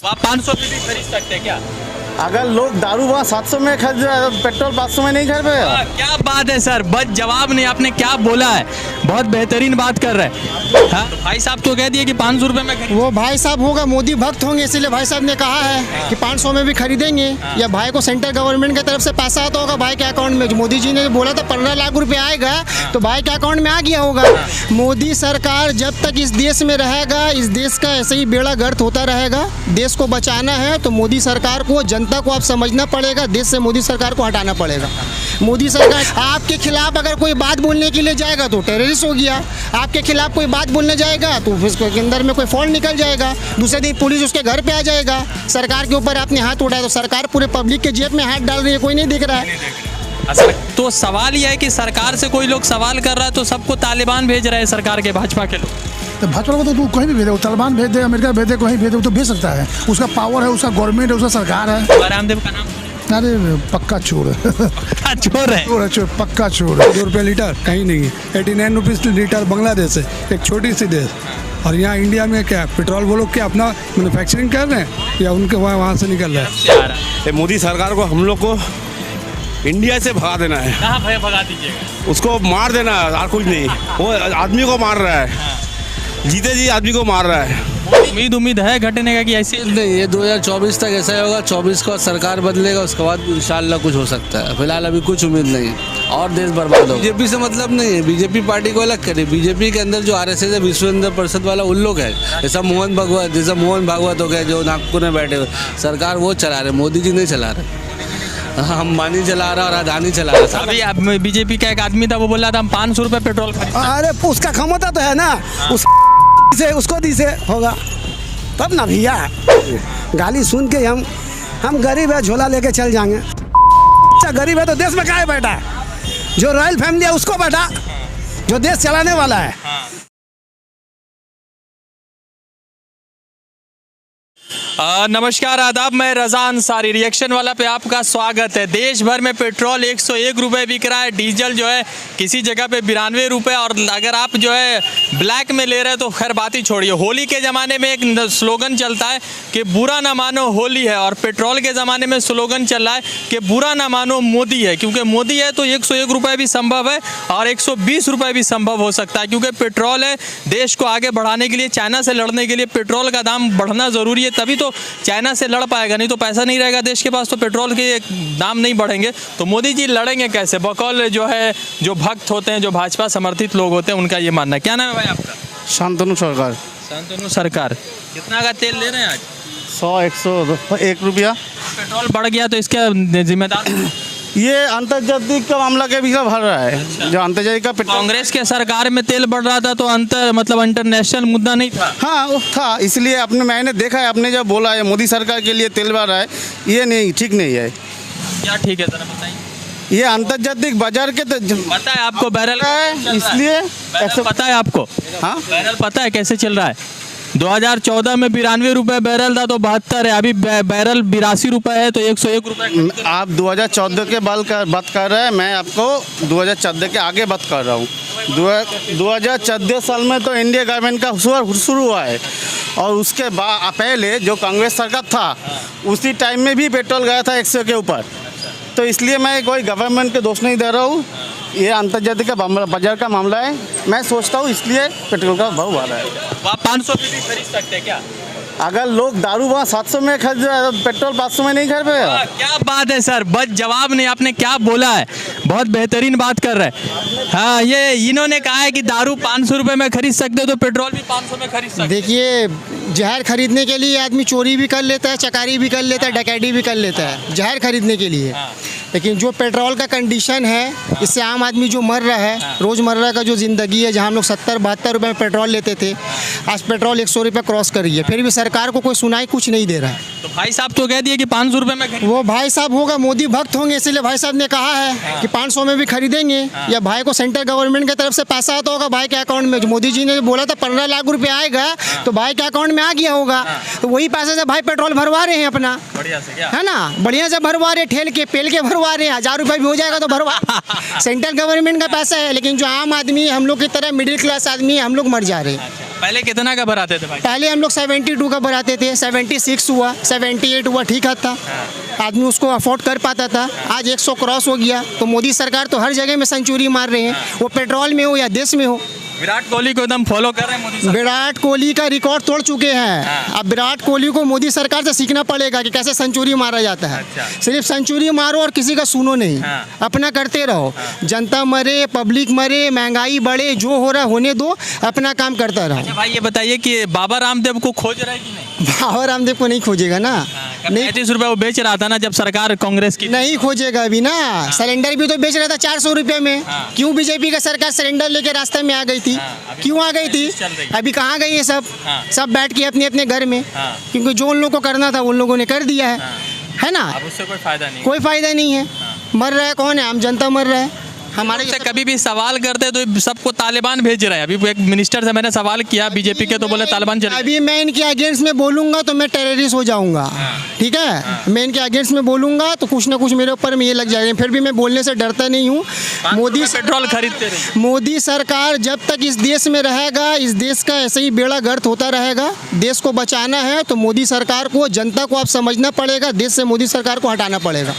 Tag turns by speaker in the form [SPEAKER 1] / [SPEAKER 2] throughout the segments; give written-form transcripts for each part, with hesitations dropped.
[SPEAKER 1] आप 500 में भी खरीद सकते हैं क्या?
[SPEAKER 2] अगर लोग दारू वहाँ 700 में खरीद रहे हैं तो पेट्रोल 500 में नहीं खरीदेगा।
[SPEAKER 1] क्या बात है सर, बस जवाब नहीं, आपने क्या बोला है, बहुत बेहतरीन बात कर रहे हैं। हाँ? तो भाई साहब तो कह दिए कि 500 रुपए में खरीद।
[SPEAKER 3] वो भाई साहब होगा मोदी भक्त होंगे, इसीलिए भाई साहब ने कहा है कि 500 में भी खरीदेंगे। या भाई को सेंट्रल गवर्नमेंट की तरफ से पैसा आता होगा भाई के अकाउंट में। मोदी जी ने बोला था 15 लाख रुपए आएगा, तो भाई के अकाउंट में आ गया होगा। मोदी सरकार जब तक इस देश में रहेगा, इस देश का ऐसे ही बेड़ा गर्क होता रहेगा। देश को बचाना है तो मोदी सरकार को, जनता को आप समझना पड़ेगा, देश से मोदी सरकार को हटाना पड़ेगा। मोदी सरकार आपके खिलाफ अगर कोई बात बोलने के लिए जाएगा तो टेररिस्ट हो गया, आपके खिलाफ कोई बात बोलने जाएगा तो उसके अंदर में कोई फॉल्ट निकल जाएगा, दूसरे दिन पुलिस उसके घर पे आ जाएगा। सरकार के ऊपर आपने हाथ उठाया तो सरकार पूरे पब्लिक के जेब में हाथ डाल रही है, कोई नहीं दिख रहा है।
[SPEAKER 1] तो सवाल यह है कि सरकार से कोई लोग सवाल कर रहा है तो सबको तालिबान भेज रहे हैं सरकार के, भाजपा के लोग।
[SPEAKER 4] तो भाजपा को तो तू कहीं भी भेजे, वो तालिबान भेज दे, अमेरिका भेज दे, कहीं भेज दे, वो तो भेज सकता है। उसका पावर है, उसका गवर्नमेंट है, उसका सरकार है।
[SPEAKER 1] रामदेव का नाम
[SPEAKER 4] अरे पक्का चोर है।
[SPEAKER 1] चोर है,
[SPEAKER 4] चोर पक्का चोर है। 2 रुपये लीटर कहीं नहीं है, 89 रुपीज़ लीटर बांग्लादेश है, एक छोटी सी देश। और यहाँ इंडिया में क्या पेट्रोल वो लोग क्या अपना मैन्युफैक्चरिंग कर रहे हैं या उनके वहाँ से निकल रहा है?
[SPEAKER 2] मोदी सरकार को हम लोग को इंडिया से भगा देना है।
[SPEAKER 1] कहाँ भगा दीजिएगा?
[SPEAKER 2] उसको मार देना है और कुछ नहीं। वो आदमी को मार रहा है, जीते जी आदमी को मार रहा है।
[SPEAKER 1] उम्मीद है घटने का कि ऐसे
[SPEAKER 5] नहीं, ये 2024 तक ऐसा ही होगा। 24 को सरकार बदलेगा, उसके बाद इंशाल्लाह कुछ हो सकता है। फिलहाल अभी कुछ उम्मीद नहीं है और देश बर्बाद हो। बीजेपी से मतलब नहीं है, बीजेपी पार्टी को अलग करे। बीजेपी के अंदर जो आरएसएस है, विश्व हिंदू परिषद वाला, उन लोग है। जैसा मोहन भागवत हो गए जो नागपुर में बैठे हुए, सरकार वो चला रहे, मोदी जी नहीं चला रहे। अंबानी चला रहा और अदानी चला रहा।
[SPEAKER 1] अभी अब बीजेपी का एक आदमी था, वो बोल रहा था हम 500 रुपए पेट्रोल खरीद।
[SPEAKER 3] अरे उसका क्षमता तो है ना, उसको दी से होगा तब ना भैया। गाली सुन के हम गरीब है, झोला लेके चल जाएंगे। अच्छा गरीब है तो देश में काहे बैठा है? जो रॉयल फैमिली है उसको बैठा, जो देश चलाने वाला है।
[SPEAKER 1] नमस्कार, आदाब, मैं रजा अंसारी, रिएक्शन वाला पे आपका स्वागत है। देश भर में पेट्रोल 101 रुपये बिक रहा है, डीजल जो है किसी जगह पे 92 रुपये, और अगर आप जो है ब्लैक में ले रहे हैं तो खैर बात ही छोड़िए। होली के ज़माने में एक स्लोगन चलता है कि बुरा ना मानो होली है, और पेट्रोल के ज़माने में स्लोगन चल रहा है कि बुरा ना मानो मोदी है। क्योंकि मोदी है तो 101 रुपये भी संभव है और 120 रुपये भी संभव हो सकता है, क्योंकि पेट्रोल है देश को आगे बढ़ाने के लिए, चाइना से लड़ने के लिए पेट्रोल का दाम बढ़ना ज़रूरी है, तभी तो चाइना से लड़ पाएगा। नहीं तो पैसा नहीं रहेगा देश के पास तो पेट्रोल के दाम नहीं बढ़ेंगे। तो मोदी जी लड़ेंगे कैसे? बकौल जो है, जो भक्त होते हैं, जो भाजपा समर्थित लोग होते हैं, उनका ये मानना है। क्या नाम है भाई आपका?
[SPEAKER 2] शांतनु सरकार।
[SPEAKER 1] शांतनु सरकार, कितना का तेल ले रहे हैं आज?
[SPEAKER 2] 100, 101 रुपया।
[SPEAKER 1] पेट्रोल बढ़ गया तो इसके जिम्मेदार
[SPEAKER 2] ये अंतर्जातीय का मामला के पीछे भर रहा है। जो अंतर्जातीय का
[SPEAKER 1] कांग्रेस के सरकार में तेल बढ़ रहा था तो इंटरनेशनल मुद्दा नहीं था।
[SPEAKER 2] हाँ वो था, इसलिए मैंने देखा है, आपने जब बोला है मोदी सरकार के लिए तेल बढ़ रहा है, ये नहीं ठीक नहीं है।
[SPEAKER 1] क्या ठीक है, जरा बताइए।
[SPEAKER 2] ये अंतर्जातीय बाजार के
[SPEAKER 1] पता है आपको बैरल
[SPEAKER 2] है, इसलिए
[SPEAKER 1] ऐसा पता है आपको? हाँ, बैरल पता है कैसे चल रहा है? 2014 में 92 रुपये बैरल था तो 72 है, अभी बैरल 82 रुपये है तो 101 रुपये।
[SPEAKER 2] आप 2014 के बात कर रहे हैं, मैं आपको 2014 के आगे बात कर रहा हूँ। 2014 साल में तो इंडिया गवर्नमेंट का शुरू हुआ है, और उसके बाद पहले जो कांग्रेस सरकार था उसी टाइम में भी पेट्रोल गया था 100 के ऊपर। तो इसलिए मैं कोई गवर्नमेंट के दोष नहीं दे रहा हूँ, ये अंतर्जातीय का बाजार का मामला है। मैं सोचता हूँ इसलिए पेट्रोल का भाव बढ़ रहा है।
[SPEAKER 1] आप 500 भी खरीद सकते हैं क्या?
[SPEAKER 2] अगर लोग दारू वहाँ 700 में खरीद रहे हैं तो पेट्रोल 500 में नहीं खरीदेगा।
[SPEAKER 1] क्या बात है सर, बस जवाब नहीं, आपने क्या बोला है, बहुत बेहतरीन बात कर रहे हैं। हाँ, ये इन्होंने कहा है कि दारू 500 रुपये में खरीद सकते हो तो पेट्रोल भी 500 में खरीद सकते।
[SPEAKER 3] देखिए, जहर खरीदने के लिए आदमी चोरी भी कर लेता है, चकारी भी कर लेता है, डकैती भी कर लेता है जहर खरीदने के लिए। लेकिन जो पेट्रोल का कंडीशन है, इससे आम आदमी जो मर रहा है, रोज़मर्रा का जो ज़िंदगी है, जहाँ हम लोग 70-72 रुपये में पेट्रोल लेते थे, आज पेट्रोल 100 रुपये क्रॉस कर रही है, फिर भी सरकार को कोई सुनाई कुछ नहीं दे रहा है।
[SPEAKER 1] तो भाई साहब तो कह दिए कि 500 रुपये में
[SPEAKER 3] वो भाई साहब होगा मोदी भक्त होंगे, इसीलिए भाई साहब ने कहा है कि 500 में भी खरीदेंगे। या भाई को सेंट्रल गवर्नमेंट की तरफ से पैसा आता होगा भाई के अकाउंट में। जो मोदी जी ने बोला था 15 लाख रुपए आएगा, तो भाई के अकाउंट में आ गया होगा। तो वही पैसे से भाई पेट्रोल भरवा रहे हैं अपना,
[SPEAKER 1] बढ़िया से, क्या
[SPEAKER 3] है ना, बढ़िया से भरवा रहे, ठेल के पेल के भरवा रहे हैं। 1000 रुपये भी हो जाएगा तो भरवा। सेंट्रल गवर्नमेंट का पैसा है, लेकिन जो आम आदमी, हम लोग की तरह मिडिल क्लास आदमी, हम लोग मर जा रहे हैं।
[SPEAKER 1] पहले कितना का भराते थे भाई?
[SPEAKER 3] पहले हम लोग 72 का भराते थे, 76 हुआ, 78 हुआ, ठीक था। आदमी उसको अफोर्ड कर पाता था। आज 100 क्रॉस हो गया। तो मोदी सरकार तो हर जगह में सेंचुरी मार रहे हैं, वो पेट्रोल में हो या देश में हो।
[SPEAKER 1] विराट कोहली को एकदम फॉलो कर रहे हैं मोदी साहब।
[SPEAKER 3] विराट कोहली का रिकॉर्ड तोड़ चुके हैं। अब विराट कोहली को मोदी सरकार से सीखना पड़ेगा कि कैसे सेंचुरी मारा जाता है।
[SPEAKER 1] अच्छा।
[SPEAKER 3] सिर्फ सेंचुरी मारो और किसी का सुनो नहीं, अपना करते रहो। जनता मरे, पब्लिक मरे, महंगाई बढ़े, जो हो रहा है होने दो, अपना काम करता रहो।
[SPEAKER 1] अच्छा भाई ये बताइए कि बाबा रामदेव को खोज रहा है कि नहीं?
[SPEAKER 3] बाबा रामदेव को नहीं खोजेगा ना, नहीं
[SPEAKER 1] 35 रुपए वो बेच रहा था ना जब सरकार कांग्रेस की।
[SPEAKER 3] नहीं खोजेगा अभी ना। सिलेंडर भी तो बेच रहा था 400 रुपये में। क्यों बीजेपी का सरकार सिलेंडर लेके रास्ते में आ गई थी? क्यों आ गई थी?
[SPEAKER 1] चल रही है।
[SPEAKER 3] अभी कहाँ गई है सब?
[SPEAKER 1] हाँ।
[SPEAKER 3] सब बैठ के अपने अपने घर में, क्योंकि जो उन लोगों को करना था उन लोगों ने कर दिया है ना।
[SPEAKER 1] अब उससे कोई फायदा नहीं।
[SPEAKER 3] कोई फायदा नहीं है। मर रहा है कौन है? आम जनता मर रहा है। हमारे
[SPEAKER 1] से कभी भी सवाल करते तो सबको तालिबान भेज रहे हैं। अभी एक मिनिस्टर से मैंने सवाल किया बीजेपी के, तो बोले तालिबान चले।
[SPEAKER 3] अभी मैं इनके अगेंस्ट में बोलूंगा तो मैं टेररिस्ट हो जाऊंगा, ठीक है। मैं इनके अगेंस्ट में बोलूंगा तो कुछ ना कुछ मेरे ऊपर में ये लग जाएगा। फिर भी मैं बोलने से डरता नहीं हूँ। मोदी
[SPEAKER 1] पेट्रोल खरीदते रहे।
[SPEAKER 3] मोदी सरकार जब तक इस देश में रहेगा, इस देश का ऐसे ही बेड़ा गर्क होता रहेगा। देश को बचाना है तो मोदी सरकार को, जनता को आप समझना पड़ेगा। देश से मोदी सरकार को हटाना पड़ेगा।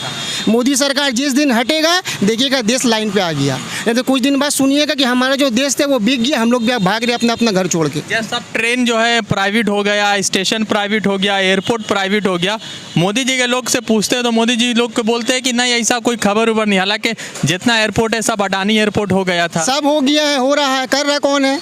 [SPEAKER 3] मोदी सरकार जिस दिन हटेगा देखिएगा देश लाइन पे आ गया। नहीं तो कुछ दिन बाद सुनिएगा कि हमारा जो देश था वो बिक गया, हम लोग भी भाग रहे अपना अपना घर छोड़ के।
[SPEAKER 1] ये सब ट्रेन जो है प्राइवेट हो गया, स्टेशन प्राइवेट हो गया, एयरपोर्ट प्राइवेट हो गया। मोदी जी के लोग से पूछते हैं तो मोदी जी लोग को बोलते हैं कि नहीं ऐसा कोई खबर उबर नहीं। हालांकि जितना एयरपोर्ट है सब अडानी एयरपोर्ट हो गया था।
[SPEAKER 3] सब हो गया है, हो रहा है। कर रहा कौन है?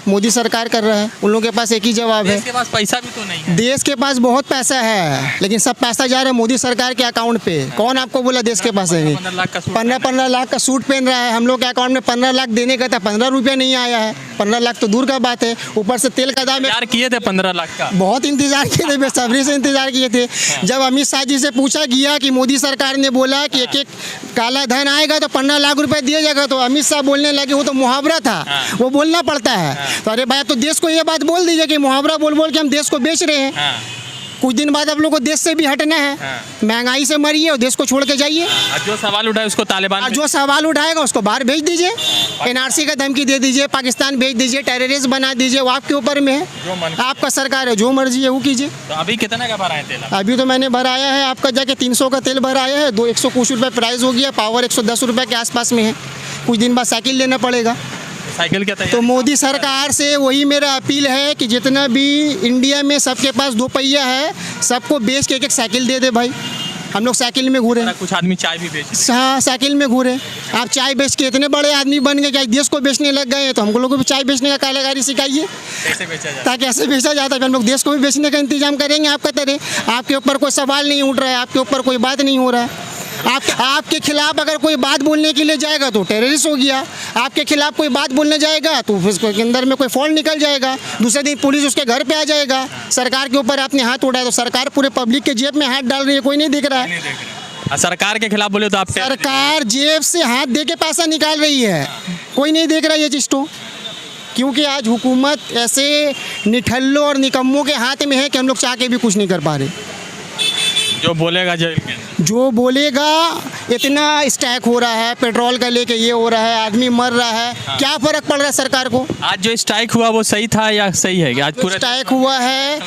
[SPEAKER 3] मोदी सरकार कर रहा है। उन लोगों के पास एक ही जवाब है,
[SPEAKER 1] देश के पास पैसा भी तो नहीं है।
[SPEAKER 3] देश के पास बहुत पैसा है लेकिन सब पैसा जा रहा है मोदी सरकार के अकाउंट पे। कौन आपको बोला देश के पास है?
[SPEAKER 1] 15 लाख का सूट
[SPEAKER 3] 15 लाख का सूट पहन रहा है। हम लोग के अकाउंट में 15 लाख देने का था, 15 रुपया नहीं आया है। 15 लाख तो दूर का बात है, ऊपर से तेल का दाम है।
[SPEAKER 1] इंतजार किए थे 15 लाख का।
[SPEAKER 3] बहुत इंतजार किए थे, बेसब्री से इंतजार किए थे। जब अमित शाह जी से पूछा गया कि मोदी सरकार ने बोला कि एक एक काला धन आएगा तो 15 लाख रुपए दिया जाएगा, तो अमित शाह बोलने लगे वो तो मुहावरा था, वो बोलना पड़ता है। तो अरे भाई तो देश को ये बात बोल दीजिए कि मुहावरा बोल बोल के हम देश को बेच रहे हैं। कुछ दिन बाद आप लोग को देश से भी हटना है। महंगाई से मरिए और देश को छोड़ के जाइए।
[SPEAKER 1] जो सवाल उठाए उसको तालिबान
[SPEAKER 3] और जो सवाल उठाएगा उसको बाहर भेज दीजिए। एनआरसी का धमकी दे दीजिए, पाकिस्तान भेज दीजिए, टेररिस्ट बना दीजिए। वो आपके ऊपर में है, आपका सरकार है, जो मर्जी है वो कीजिए।
[SPEAKER 1] तो अभी कितने का भरा है तेल?
[SPEAKER 3] अभी तो मैंने भराया है आपका जाके 300 का तेल भराया है। 100 कुछ रुपये प्राइस हो गया। पावर 110 रुपये के आसपास में है। कुछ दिन बाद साइकिल लेना पड़ेगा।
[SPEAKER 1] साइकिल क्या
[SPEAKER 3] तो मोदी सरकार से वही मेरा अपील है कि जितना भी इंडिया में सबके पास 2 पहिया है, सबको बेच के एक साइकिल दे दे भाई। हम लोग साइकिल में घूरे,
[SPEAKER 1] कुछ आदमी चाय भी बेच।
[SPEAKER 3] हाँ साइकिल में घूरे। आप चाय बेच के इतने बड़े आदमी बन गए कि देश को बेचने लग गए। तो हम लोगों को भी चाय बेचने का कालागारी सिखाइए,
[SPEAKER 1] कैसे बेचा जाए।
[SPEAKER 3] ताकि ऐसे बेचा जाता है। हम लोग देश को भी बेचने का इंतजाम करेंगे आपका तरह। आपके ऊपर कोई सवाल नहीं उठ रहा है, आपके ऊपर कोई बात नहीं हो रहा है। आपके खिलाफ अगर कोई बात बोलने के लिए जाएगा तो टेररिस्ट हो गया। आपके खिलाफ कोई बात बोलने जाएगा तो उसके अंदर में कोई फॉल्ट निकल जाएगा। दूसरे दिन पुलिस उसके घर पे आ जाएगा। सरकार के ऊपर आपने हाथ उठाया तो सरकार पूरे पब्लिक के जेब में हाथ डाल रही है, कोई नहीं दिख रहा है।
[SPEAKER 1] सरकार के खिलाफ बोले तो आप
[SPEAKER 3] सरकार जेब से हाथ दे के पैसा निकाल रही है, कोई नहीं देख रहा ये चीज़ तो। क्योंकि आज हुकूमत ऐसे निठल्लों और निकम्मों के हाथ में है कि हम लोग चाह के भी कुछ नहीं कर पा रहे।
[SPEAKER 1] जो बोलेगा जेल में,
[SPEAKER 3] जो बोलेगा। इतना स्ट्राइक हो रहा है पेट्रोल का लेके, ये हो रहा है, आदमी मर रहा है। क्या फर्क पड़ रहा है सरकार को?
[SPEAKER 1] आज जो स्ट्राइक हुआ वो सही था या सही है? आज पूरा
[SPEAKER 3] स्ट्राइक हुआ है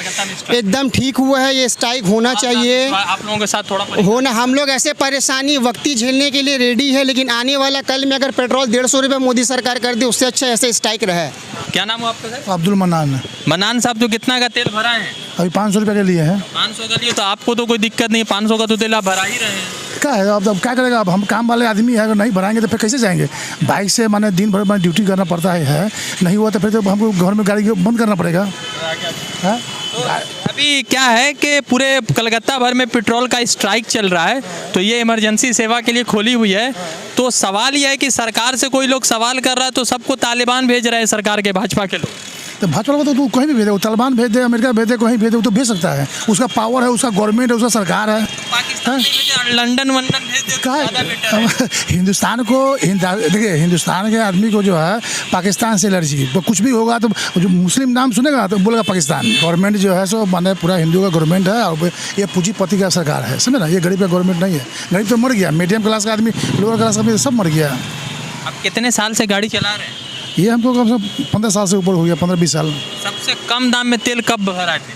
[SPEAKER 3] एकदम ठीक हुआ है। ये स्ट्राइक होना चाहिए।
[SPEAKER 1] आप लोगों के साथ थोड़ा
[SPEAKER 3] होना। हम लोग ऐसे परेशानी वक्ती झेलने के लिए रेडी है, लेकिन आने वाला कल में अगर पेट्रोल 150 रुपये मोदी सरकार कर दे उससे अच्छा ऐसे स्ट्राइक रहे।
[SPEAKER 1] क्या नाम है आपका सर?
[SPEAKER 6] अब्दुल मन्नान।
[SPEAKER 1] मन्नान साहब तो कितना का तेल भरा है?
[SPEAKER 6] अभी 500 रुपये के लिए है।
[SPEAKER 1] 500 का लिए तो आपको तो कोई दिक्कत नहीं, 500 का तो तेल आप भरा ही रहे हैं।
[SPEAKER 6] क्या है अब क्या करेगा? अब हम काम वाले आदमी है, अगर नहीं भराएंगे तो फिर कैसे जाएंगे? बाइक से माने दिन भर मैंने ड्यूटी करना पड़ता है। नहीं हुआ तो फिर तो हमको घर में गाड़ी बंद करना पड़ेगा। है?
[SPEAKER 1] तो अभी क्या है कि पूरे कलकत्ता भर में पेट्रोल का स्ट्राइक चल रहा है, तो ये इमरजेंसी सेवा के लिए खोली हुई है। तो सवाल ये है कि सरकार से कोई लोग सवाल कर रहा है तो सबको तालिबान भेज रहे हैं सरकार के, भाजपा के लोग।
[SPEAKER 6] तो भाजपा को तो तू कहीं भी भेजे, वो तालिबान भेज दे, अमेरिका भेज दे, कहीं भेज दे, वो तो भेज सकता है। उसका पावर है, उसका गवर्नमेंट है, उसका सरकार है।
[SPEAKER 1] पाकिस्तान लंदन वंदन भेज दे
[SPEAKER 6] क्या
[SPEAKER 1] ज़्यादा बेटर है।
[SPEAKER 6] हिंदुस्तान को देखिए, हिंदुस्तान के आदमी को जो है पाकिस्तान से एलर्जी। तो कुछ भी होगा तो जो मुस्लिम नाम सुनेगा तो बोलेगा पाकिस्तान। गवर्नमेंट जो है सो माने पूरा हिंदू का गवर्नमेंट है और ये पूंजीपति का सरकार है, समझे ना। ये गरीब का गवर्नमेंट नहीं है। गरीब तो मर गया, मीडियम क्लास का आदमी, लोअर क्लास का आदमी सब मर गया।
[SPEAKER 1] आप कितने साल से गाड़ी चला रहे हैं?
[SPEAKER 6] ये हमको कम से कम 15 साल से ऊपर हो गया, 15-20 साल।
[SPEAKER 1] सबसे कम दाम में तेल कब भरा थे?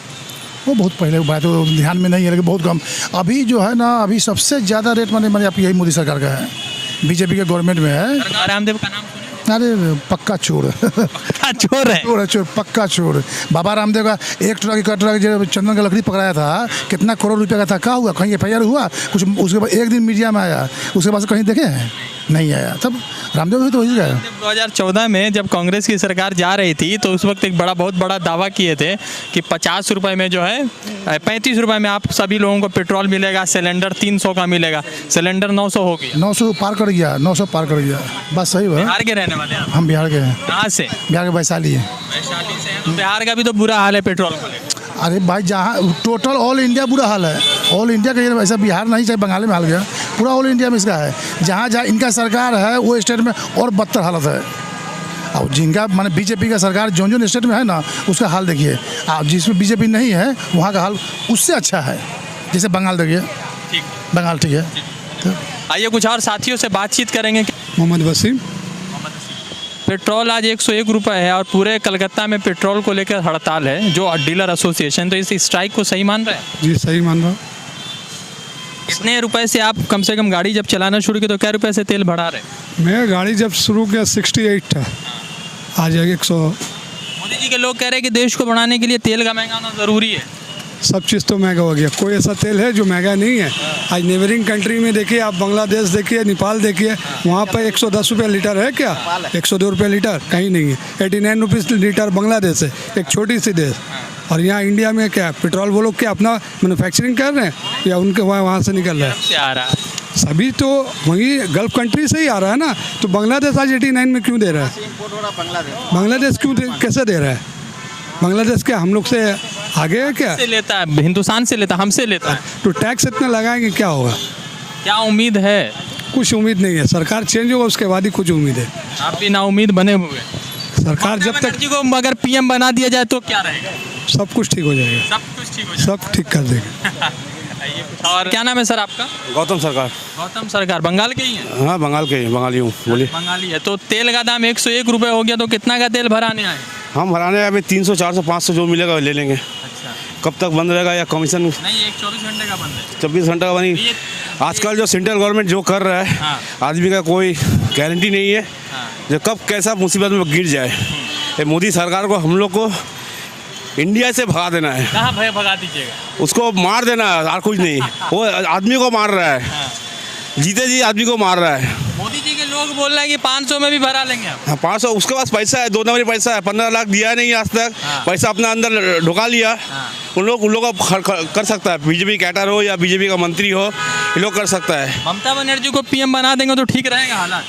[SPEAKER 6] वो बहुत पहले बात तो ध्यान में नहीं है, लेकिन बहुत कम। अभी जो है ना, अभी सबसे ज़्यादा रेट माने आप यही मोदी सरकार का है, बीजेपी के गवर्नमेंट में है।
[SPEAKER 1] रामदेव का नाम सुने?
[SPEAKER 6] अरे पक्का चोर
[SPEAKER 1] चोर है।
[SPEAKER 6] चोर है, चोर, पक्का चोर। बाबा रामदेव का एक ट्रक जो चंदन का लकड़ी पकड़ाया था, कितना करोड़ रुपए का था, क्या हुआ? कहीं FIR हुआ कुछ? उसके बाद एक दिन मीडिया में आया, उसके बाद कहीं देखे हैं? नहीं आया। तब रामदेव भी तो हो ही गया।
[SPEAKER 1] 2014 में जब कांग्रेस की सरकार जा रही थी तो उस वक्त एक बहुत बड़ा दावा किए थे कि 50 रुपए में जो है 35 रुपए में आप सभी लोगों को पेट्रोल मिलेगा, सिलेंडर 300 का मिलेगा। सिलेंडर 900 हो गया,
[SPEAKER 6] 900 पार कर गया, 900 पार कर गया। बस सही है।
[SPEAKER 1] बिहार के रहने वाले हैं आप?
[SPEAKER 6] हम बिहार के हैं।
[SPEAKER 1] कहाँ से?
[SPEAKER 6] बिहार के वैशाली है।
[SPEAKER 1] वैशाली से हैं। तो बिहार का भी तो बुरा हाल है पेट्रोल को लेकर।
[SPEAKER 6] अरे भाई, जहाँ टोटल ऑल इंडिया बुरा हाल है। ऑल इंडिया का, ये ऐसा बिहार नहीं, चाहे बंगाल में हाल गया, पूरा ऑल इंडिया में इसका है। जहाँ जहाँ इनका सरकार है वो स्टेट में और बदतर हालत है। और जिनका माने बीजेपी का सरकार जो स्टेट में है ना, उसका हाल देखिए। आप जिसमें बीजेपी नहीं है वहाँ का हाल उससे अच्छा है। जैसे बंगाल देखिए,
[SPEAKER 1] ठीक,
[SPEAKER 6] बंगाल ठीक है। तो
[SPEAKER 1] आइए कुछ और साथियों से बातचीत करेंगे।
[SPEAKER 4] मोहम्मद वसीम।
[SPEAKER 1] पेट्रोल आज 101 रुपये है और पूरे कलकत्ता में पेट्रोल को लेकर हड़ताल है जो डीलर एसोसिएशन, तो इस स्ट्राइक को सही मान रहे हैं?
[SPEAKER 4] जी सही मान रहा हूँ।
[SPEAKER 1] कितने रुपए से आप कम से कम गाड़ी जब चलाना शुरू की तो क्या रुपए से तेल भरा रहे?
[SPEAKER 4] मैं गाड़ी जब शुरू किया 68 था, आज 100।
[SPEAKER 1] मोदी जी के लोग कह रहे हैं कि देश को बढ़ाने के लिए तेल का महंगा होना ज़रूरी है।
[SPEAKER 4] सब चीज़ तो महंगा हो गया, कोई ऐसा तेल है जो महंगा नहीं है। आज नेबरिंग कंट्री में देखिए, आप बांग्लादेश देखिए, नेपाल देखिए, वहाँ पर 110 रुपये लीटर है क्या? 102 रुपये लीटर कहीं नहीं है। 89 रुपीज़ लीटर बांग्लादेश है, एक छोटी सी देश। और यहाँ इंडिया में क्या पेट्रोल वो लोग क्या अपना मैन्युफैक्चरिंग कर रहे हैं या उनके वहाँ से निकल रहा है?
[SPEAKER 1] से आ रहा है
[SPEAKER 4] सभी तो वही गल्फ कंट्री से ही आ रहा है ना। तो बांग्लादेश आज 89 में क्यों दे रहा है? बांग्लादेश क्यों कैसे दे रहा है? बांग्लादेश क्या हम लोग से आगे है क्या?
[SPEAKER 1] से लेता है, हिंदुस्तान से लेता है, हमसे लेता है।
[SPEAKER 4] तो टैक्स इतना लगाएंगे क्या होगा?
[SPEAKER 1] क्या उम्मीद है?
[SPEAKER 4] कुछ उम्मीद नहीं है। सरकार चेंज होगा उसके बाद ही कुछ उम्मीद है।
[SPEAKER 1] आप भी नाउम्मीद बने हुए हैं।
[SPEAKER 4] सरकार जब तक
[SPEAKER 1] बनर्जी को अगर PM बना दिया जाए तो क्या रहेगा?
[SPEAKER 4] सब कुछ ठीक हो जाएगा,
[SPEAKER 1] सब कुछ ठीक हो जाएगा।
[SPEAKER 4] सब ठीक कर देगा।
[SPEAKER 1] और क्या नाम है सर आपका?
[SPEAKER 7] गौतम सरकार।
[SPEAKER 1] गौतम सरकार बंगाल के ही हैं?
[SPEAKER 7] हाँ, बंगाल के बंगाली हूँ। बोलिए।
[SPEAKER 1] बंगाली है। तो तेल का दाम 101 रुपये हो गया तो कितना का तेल भराने आए?
[SPEAKER 7] हम भराने अभी 300, 400, 500 जो मिलेगा वो ले लेंगे।
[SPEAKER 1] अच्छा,
[SPEAKER 7] कब तक बंद रहेगा या कमीशन?
[SPEAKER 1] नहीं, एक 24 घंटे का बंद है।
[SPEAKER 7] 24 घंटे का बनी। आजकल जो सेंट्रल गवर्नमेंट जो कर रहा है,
[SPEAKER 1] हाँ।
[SPEAKER 7] आदमी का कोई गारंटी नहीं है
[SPEAKER 1] हाँ।
[SPEAKER 7] जो कब कैसा मुसीबत में गिर जाए। ये मोदी सरकार को, हम लोग को इंडिया से भगा देना है।
[SPEAKER 1] कहाँ भय भगा दीजिएगा?
[SPEAKER 7] उसको मार देना है और कुछ नहीं। वो आदमी को मार रहा है, जीते जी आदमी को मार रहा है।
[SPEAKER 1] मोदी जी के लोग बोल रहे हैं कि 500 में भी भरा लेंगे आप।
[SPEAKER 7] हाँ, 500 उसके पास पैसा है, 2 नंबरी पैसा है। 15 लाख दिया नहीं आज तक।
[SPEAKER 1] हाँ।
[SPEAKER 7] पैसा अपना अंदर ढुका लिया। उन लोग कर सकता है। बीजेपी कैडर हो या बीजेपी का मंत्री हो, ये लोग कर सकता है।
[SPEAKER 1] ममता बनर्जी को PM बना देंगे तो ठीक रहेगा हालात?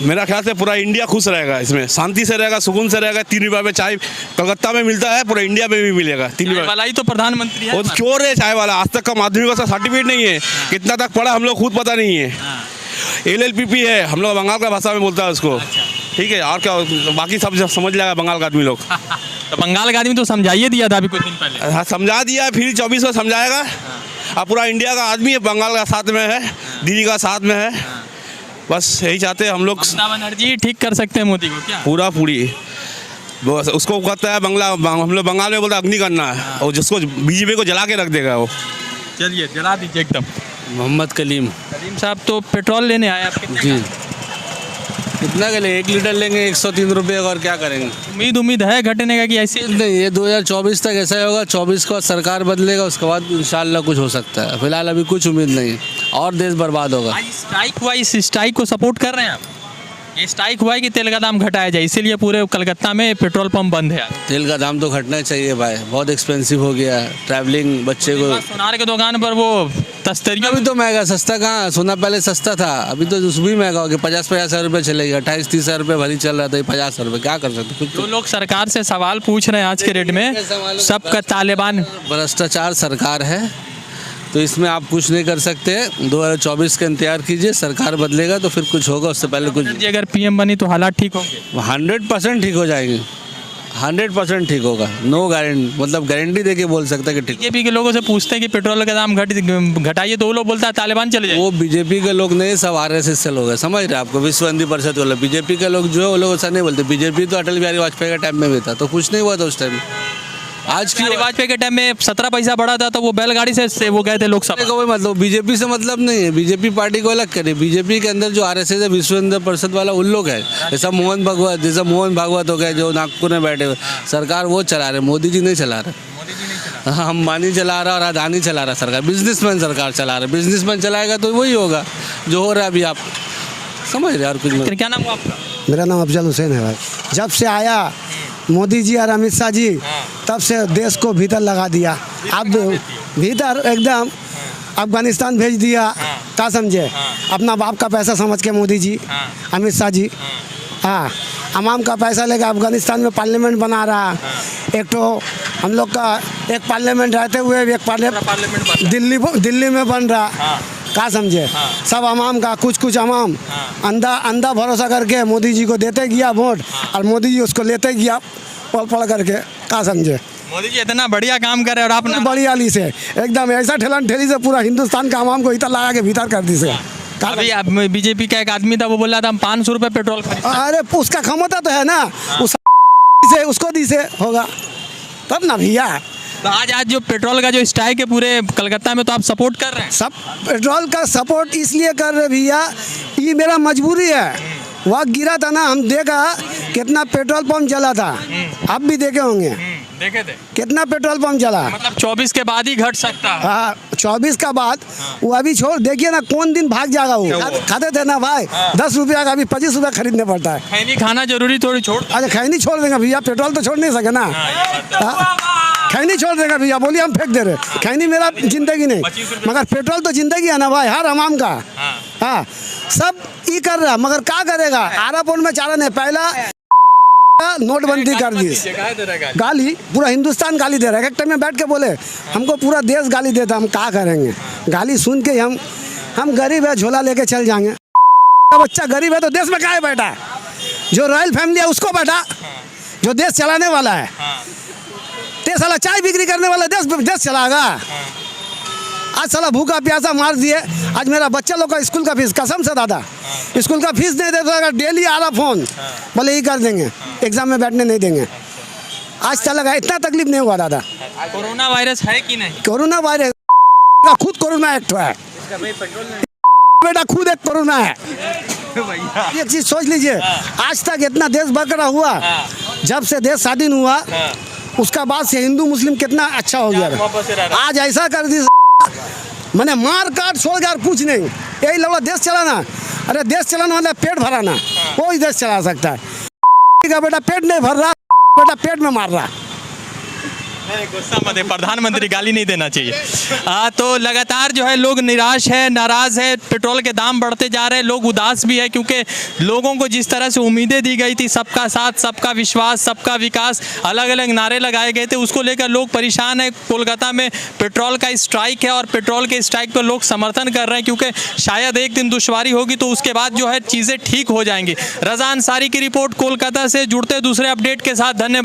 [SPEAKER 7] मेरा ख्याल से पूरा इंडिया खुश रहेगा, इसमें शांति से रहेगा, सुकून से रहेगा। 3 रुपये में चाय कलकत्ता में मिलता है, पूरा इंडिया में भी मिलेगा 3 रुपये
[SPEAKER 1] वाला ही तो प्रधानमंत्री है।
[SPEAKER 7] वो चोर है चाय वाला। आज तक का माध्यमिक का सर्टिफिकेट नहीं है। कितना तक पढ़ा हम लोग खुद पता नहीं है। LLPP है, हम लोग बंगाल का भाषा में बोलता है उसको। ठीक है, और क्या बाकी सब समझ लेगा बंगाल का आदमी लोग।
[SPEAKER 1] तो बंगाल का आदमी तो समझाइए दिया था अभी कुछ दिन पहले।
[SPEAKER 7] हाँ, समझा दिया, फिर 24 को समझाएगा। अब पूरा इंडिया का आदमी बंगाल का साथ में है, दिल्ली का साथ में है। बस यही चाहते हैं हम लोग।
[SPEAKER 1] ममता बनर्जी ठीक कर सकते हैं मोदी को क्या?
[SPEAKER 7] पूरा पूरी बस उसको कहता है हम लोग बंगाल में बोलते अग्निकन्या है, और जिसको बीजेपी को जला के रख देगा वो।
[SPEAKER 1] चलिए जला दीजिए एकदम।
[SPEAKER 5] मोहम्मद कलीम।
[SPEAKER 1] करीम साहब तो पेट्रोल लेने आए आप?
[SPEAKER 5] जी। कितना का ले? 1 लीटर लेंगे 103 रुपये, और क्या करेंगे?
[SPEAKER 1] उम्मीद है घटने का कि ऐसे?
[SPEAKER 5] नहीं, ये 2024 तक ऐसा ही होगा। 24 को सरकार बदलेगा, उसके बाद इंशाल्लाह कुछ हो सकता है। फिलहाल अभी कुछ उम्मीद नहीं और देश बर्बाद होगा।
[SPEAKER 1] आज स्ट्राइक हुआ, इस स्ट्राइक को सपोर्ट कर रहे हैं आप? ये स्ट्राइक हुआ है कि तेल का दाम घटाया जाए, इसीलिए पूरे कलकत्ता में पेट्रोल पंप बंद है।
[SPEAKER 5] तेल का दाम तो घटना चाहिए भाई, बहुत एक्सपेंसिव हो गया है। ट्रैवलिंग बच्चे को,
[SPEAKER 1] सोनार की दुकान पर वो तस्तरियों
[SPEAKER 5] अभी तो महंगा, सस्ता कहाँ? सोना पहले सस्ता था, अभी तो भी महंगा हो गया। 50-50 हज़ार रुपये चलेगा। 28-30 हज़ार रुपये भरी चल रहा था, 50 रुपये। क्या कर सकते? कुछ
[SPEAKER 1] जो लोग सरकार से सवाल पूछ रहे हैं आज के रेट में, सबका तालिबान
[SPEAKER 5] भ्रष्टाचार सरकार है, तो इसमें आप कुछ नहीं कर सकते। 2024 का इंतजार कीजिए, सरकार बदलेगा तो फिर कुछ होगा, उससे पहले कुछ।
[SPEAKER 1] अगर PM बनी तो हालात ठीक होंगे?
[SPEAKER 5] 100% ठीक हो जाएंगे। 100% ठीक होगा, नो गारंटी, मतलब गारंटी दे के बोल सकता है कि ठीक।
[SPEAKER 1] बीजेपी के लोगों से पूछते हैं कि पेट्रोल का दाम घटाइए तो वो लोग बोलता है तालिबान चले जाए।
[SPEAKER 5] वो बीजेपी के लोग नहीं, सब RSS से लोग हैं, समझ रहे हैं आपको, विश्व हिंदी परिषद वाले। बीजेपी के लोग जो है वो लोग ऐसा नहीं बोलते। बीजेपी तो अटल बिहारी वाजपेयी के टाइम में भी था, तो कुछ नहीं हुआ था उस टाइम। आज की
[SPEAKER 1] वाजपेयी के टाइम में 17 पैसा बढ़ा था तो वो बैलगाड़ी से वो गए थे लोकसभा।
[SPEAKER 5] कोई मतलब बीजेपी से मतलब नहीं है, बीजेपी पार्टी को अलग करे। बीजेपी के अंदर जो RSS है, विश्व हिंदी परिषद वाला, उन लोग है। जैसा मोहन भागवत हो गए जो नागपुर में बैठे हुए, सरकार वो चला रहे, मोदी जी नहीं चला रहे। हाँ, अंबानी चला रहा और अदानी चला रहा सरकार, बिजनेसमैन सरकार चला रहा है। बिजनेसमैन चलाएगा तो वही होगा जो हो रहा है अभी, आप समझ रहे। और कुछ
[SPEAKER 1] क्या नाम हुआ आपका?
[SPEAKER 3] मेरा नाम अफजल हुसैन है भाई। जब से आया मोदी जी और अमित शाह जी, तब से देश को भीतर लगा दिया। अब भीतर एकदम अफगानिस्तान भेज दिया, क्या समझे? अपना बाप का पैसा समझ के मोदी जी, अमित शाह जी, हाँ, अवाम का पैसा लेकर अफगानिस्तान में पार्लियामेंट बना रहा। एक तो हम लोग का एक पार्लियामेंट रहते हुए एक पार्लियामेंट दिल्ली में बन रहा, क्या समझे? सब अवाम का कुछ अवाम अंधा भरोसा करके मोदी जी को देते गया वोट, और मोदी जी उसको लेते गया पढ़ करके, क्या समझे?
[SPEAKER 1] मोदी जी इतना बढ़िया काम करे और आप
[SPEAKER 3] बढ़ियाली से एकदम ऐसा ठेलन ठेली से पूरा हिंदुस्तान का अवाम को इतना लगा के भीतर कर दी से।
[SPEAKER 1] अभी बीजेपी का एक आदमी था वो बोल रहा था हम 500 रुपये पेट्रोल खरीद।
[SPEAKER 3] अरे उसका क्षमता तो है ना, उस से उसको दी से होगा तब ना भैया।
[SPEAKER 1] तो आज जो पेट्रोल का जो स्ट्राइक है पूरे कलकत्ता में, तो आप सपोर्ट कर रहे हैं?
[SPEAKER 3] सब पेट्रोल का सपोर्ट इसलिए कर रहे भैया, ये मेरा मजबूरी है। वहाँ गिरा था ना, हम देखा कितना पेट्रोल पंप जला था, आप भी देखे होंगे,
[SPEAKER 1] देखे थे
[SPEAKER 3] कितना पेट्रोल पंप जला।
[SPEAKER 1] मतलब 24 के बाद ही घट सकता है।
[SPEAKER 3] हाँ, 24 का बाद वो अभी छोड़, देखिए ना कौन दिन भाग जाएगा वो। खाते थे ना भाई, 10 रुपया का अभी 25 रुपया खरीदने पड़ता है।
[SPEAKER 1] खैनी खाना जरूरी थोड़ी छोड़।
[SPEAKER 3] अच्छा, खैनी छोड़ देंगे भैया, पेट्रोल तो छोड़ नहीं सके ना। खैनी छोड़ देगा भैया, बोलिए हम फेंक दे रहे। खैनी मेरा जिंदगी नहीं, मगर पेट्रोल तो जिंदगी है ना भाई, हर अवाम का। हाँ, सब ये कर रहा, मगर क्या करेगा? आरापोन में चारा नहीं, पहला नोटबंदी कर दी, गाली पूरा हिंदुस्तान गाली दे रहा है। एक टाइम में बैठ के बोले हमको पूरा देश गाली देता, हम क्या करेंगे? गाली सुन के हम गरीब है, झोला लेके चल जाएंगे। बच्चा गरीब है तो देश में क्या है बैठा? जो रॉयल फैमिली है उसको बैठा, जो देश चलाने वाला है। ते साला चाय बिक्री करने वाला देश चलाएगा? आज साला भूखा प्यासा मार दिए। आज मेरा बच्चा लोग का स्कूल का फीस, कसम से दादा, स्कूल का फीस नहीं देता, अगर डेली आ रहा फोन, बोले ही कर देंगे, एग्जाम में बैठने नहीं देंगे। आज चला इतना तकलीफ नहीं हुआ दादा।
[SPEAKER 1] कोरोना वायरस है कि नहीं?
[SPEAKER 3] कोरोना वायरस का खुद कोरोना एक्ट है बेटा, खुद एक कोरोना है। एक चीज सोच लीजिए, आज तक इतना देश बकरा हुआ, जब से देश स्वाधीन हुआ उसका बाद से हिंदू मुस्लिम कितना अच्छा हो गया। आज ऐसा कर दी मैंने, मार काट छोड़ गया, कुछ नहीं। यही लगा देश चलाना। अरे देश चलाना वाला पेट भराना, वो ही देश चला सकता है। बेटा पेट नहीं भर रहा, बेटा पेट में मार रहा।
[SPEAKER 1] गुस्सा मत है, प्रधानमंत्री गाली नहीं देना चाहिए। तो लगातार जो है लोग निराश है, नाराज है, पेट्रोल के दाम बढ़ते जा रहे हैं, लोग उदास भी है, क्योंकि लोगों को जिस तरह से उम्मीदें दी गई थी, सबका साथ, सबका विश्वास, सबका विकास, अलग अलग नारे लगाए गए थे, उसको लेकर लोग परेशान है। कोलकाता में पेट्रोल का स्ट्राइक है और पेट्रोल के स्ट्राइक पर लोग समर्थन कर रहे हैं, क्योंकि शायद एक दिन दुश्वारी होगी तो उसके बाद जो है चीज़ें ठीक हो जाएंगी। रज़ा अंसारी की रिपोर्ट कोलकाता से। जुड़ते दूसरे अपडेट के साथ, धन्यवाद।